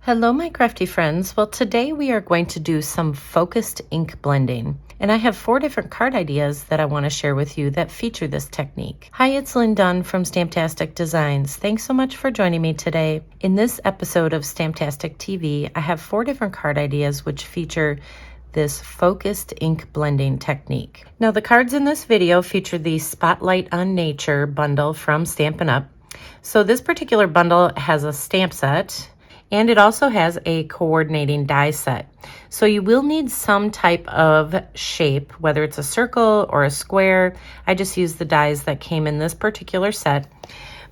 Hello, my crafty friends. Well, today we are going to do some focused ink blending. And I have 4 different card ideas that I want to share with you that feature this technique. Hi, it's Lynn Dunn from Stamptastic Designs. Thanks so much for joining me today. In this episode of Stamptastic TV, I have 4 different card ideas which feature this focused ink blending technique. Now, the cards in this video feature the Spotlight on Nature bundle from Stampin Up. So this particular bundle has a stamp set, and it also has a coordinating die set. So you will need some type of shape, whether it's a circle or a square. I just used the dies that came in this particular set.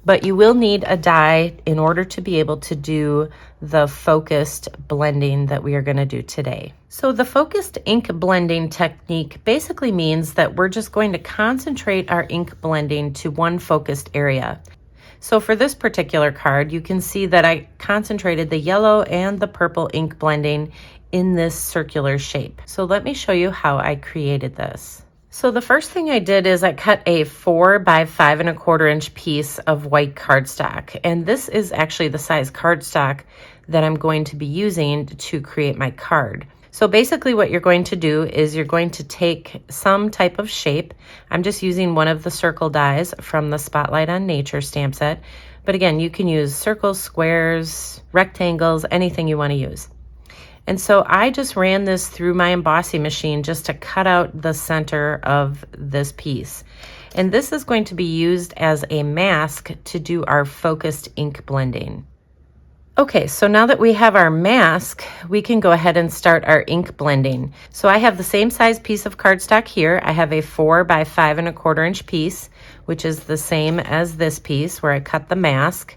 But you will need a die in order to be able to do the focused blending that we are going to do today. So the focused ink blending technique basically means that we're just going to concentrate our ink blending to one focused area. So for this particular card, you can see that I concentrated the yellow and the purple ink blending in this circular shape. So let me show you how I created this. So the first thing I did is I cut a 4 by 5 1/4 inch piece of white cardstock. And this is actually the size cardstock that I'm going to be using to create my card. So basically what you're going to do is you're going to take some type of shape. I'm just using one of the circle dies from the Spotlight on Nature stamp set. But again, you can use circles, squares, rectangles, anything you want to use. And so I just ran this through my embossing machine just to cut out the center of this piece. And this is going to be used as a mask to do our focused ink blending. Okay, so now that we have our mask, we can go ahead and start our ink blending. So I have the same size piece of cardstock here. I have a 4 by 5 1/4 inch piece, which is the same as this piece where I cut the mask.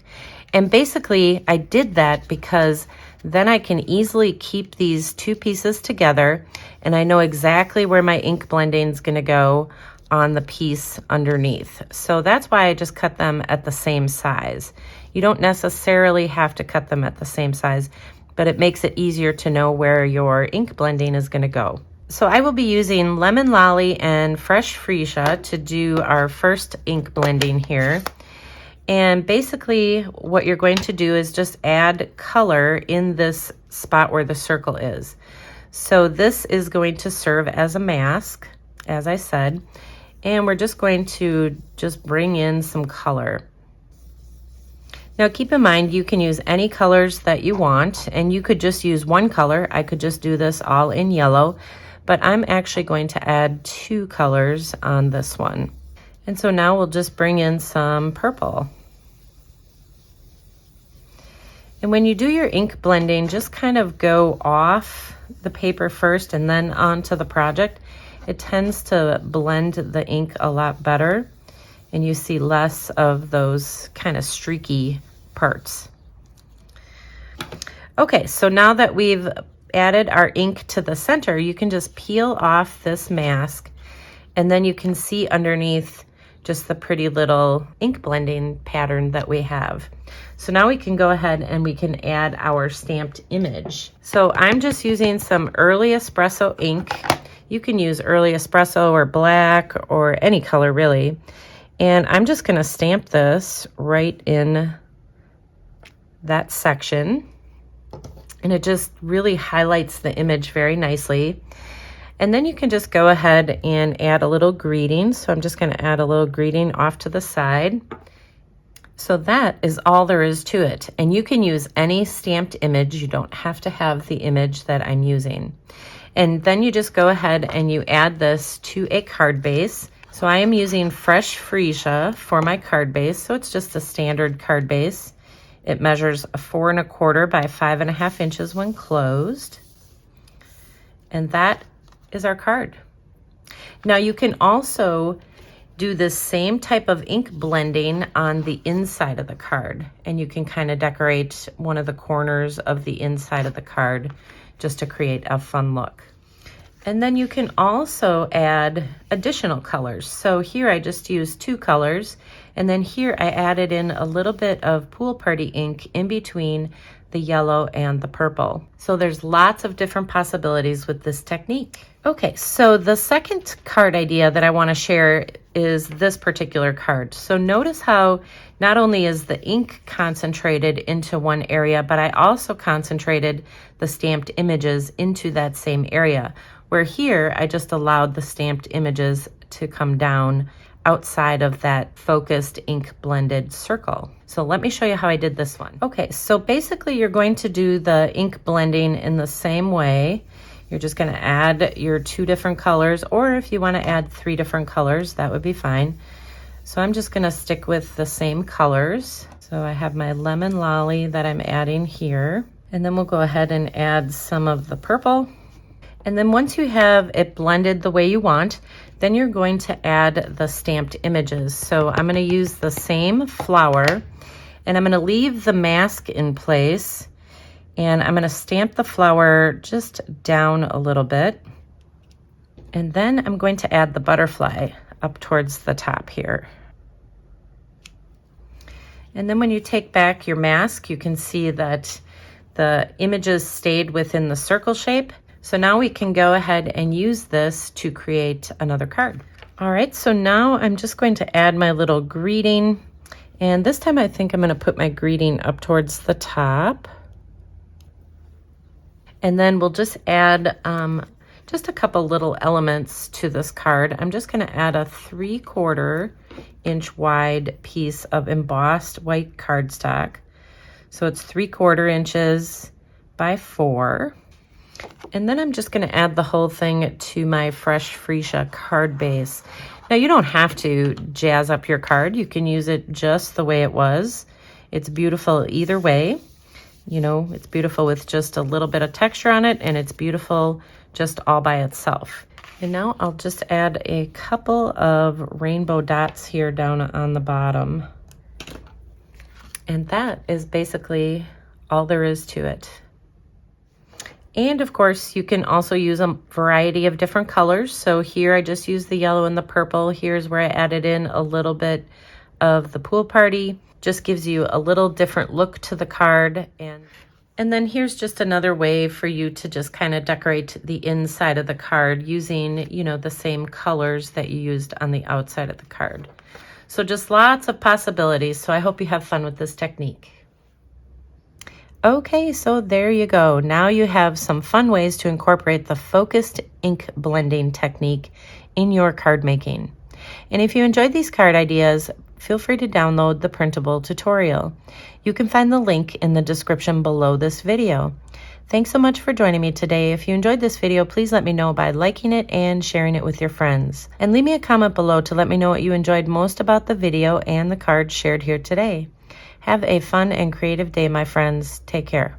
And basically I did that because then I can easily keep these 2 pieces together, and I know exactly where my ink blending is going to go on the piece underneath. So that's why I just cut them at the same size. You don't necessarily have to cut them at the same size, but it makes it easier to know where your ink blending is going to go. So I will be using Lemon Lolly and Fresh Freesia to do our first ink blending here. And basically what you're going to do is just add color in this spot where the circle is. So this is going to serve as a mask, as I said, and we're just going to bring in some color. Now keep in mind you can use any colors that you want, and you could just use one color. I could just do this all in yellow, but I'm actually going to add 2 colors on this one. And so now we'll just bring in some purple. And when you do your ink blending, just kind of go off the paper first and then onto the project. It tends to blend the ink a lot better, and you see less of those kind of streaky parts. Okay, so now that we've added our ink to the center, you can just peel off this mask, and then you can see underneath just the pretty little ink blending pattern that we have. So now we can go ahead and we can add our stamped image. So I'm just using some early espresso ink. You can use early espresso or black or any color really. And I'm just going to stamp this right in that section. And it just really highlights the image very nicely. And then you can just go ahead and add a little greeting. So I'm just going to add a little greeting off to the side. So that is all there is to it. And you can use any stamped image. You don't have to have the image that I'm using. And then you just go ahead and you add this to a card base. So I am using Fresh Freesia for my card base. So it's just a standard card base. It measures 4 1/4 by 5 1/2 inches when closed. And that is our card. Now you can also do this same type of ink blending on the inside of the card, and you can kind of decorate one of the corners of the inside of the card just to create a fun look. And then you can also add additional colors. So here I just used 2 colors, and then here I added in a little bit of Pool Party ink in between the yellow, and the purple. So there's lots of different possibilities with this technique. Okay, so the second card idea that I want to share is this particular card. So notice how not only is the ink concentrated into one area, but I also concentrated the stamped images into that same area, where here I just allowed the stamped images to come down outside of that focused ink blended circle. So let me show you how I did this one. Okay, so basically you're going to do the ink blending in the same way. You're just going to add your 2 different colors, or if you want to add 3 different colors, that would be fine. So I'm just going to stick with the same colors. So I have my lemon lolly that I'm adding here, and then we'll go ahead and add some of the purple. And then once you have it blended the way you want, then you're going to add the stamped images. So I'm going to use the same flower, and I'm going to leave the mask in place, and I'm going to stamp the flower just down a little bit. And then I'm going to add the butterfly up towards the top here. And then when you take back your mask, you can see that the images stayed within the circle shape. So now we can go ahead and use this to create another card. All right, so now I'm just going to add my little greeting. And this time I think I'm going to put my greeting up towards the top. And then we'll just add just a couple little elements to this card. I'm just going to add a 3/4 inch wide piece of embossed white cardstock. So it's 3/4 inches by 4. And then I'm just going to add the whole thing to my fresh freesia card base. Now you don't have to jazz up your card. You can use it just the way it was. It's beautiful either way. You know, it's beautiful with just a little bit of texture on it, and it's beautiful just all by itself. And now I'll just add a couple of rainbow dots here down on the bottom. And that is basically all there is to it. And of course, you can also use a variety of different colors. So here I just used the yellow and the purple. Here's where I added in a little bit of the pool party. Just gives you a little different look to the card. And then here's just another way for you to just kind of decorate the inside of the card using, you know, the same colors that you used on the outside of the card. So just lots of possibilities. So I hope you have fun with this technique. Okay, so there you go. Now you have some fun ways to incorporate the focused ink blending technique in your card making. And if you enjoyed these card ideas, feel free to download the printable tutorial. You can find the link in the description below this video. Thanks so much for joining me today. If you enjoyed this video, please let me know by liking it and sharing it with your friends. And leave me a comment below to let me know what you enjoyed most about the video and the cards shared here today. Have a fun and creative day, my friends. Take care.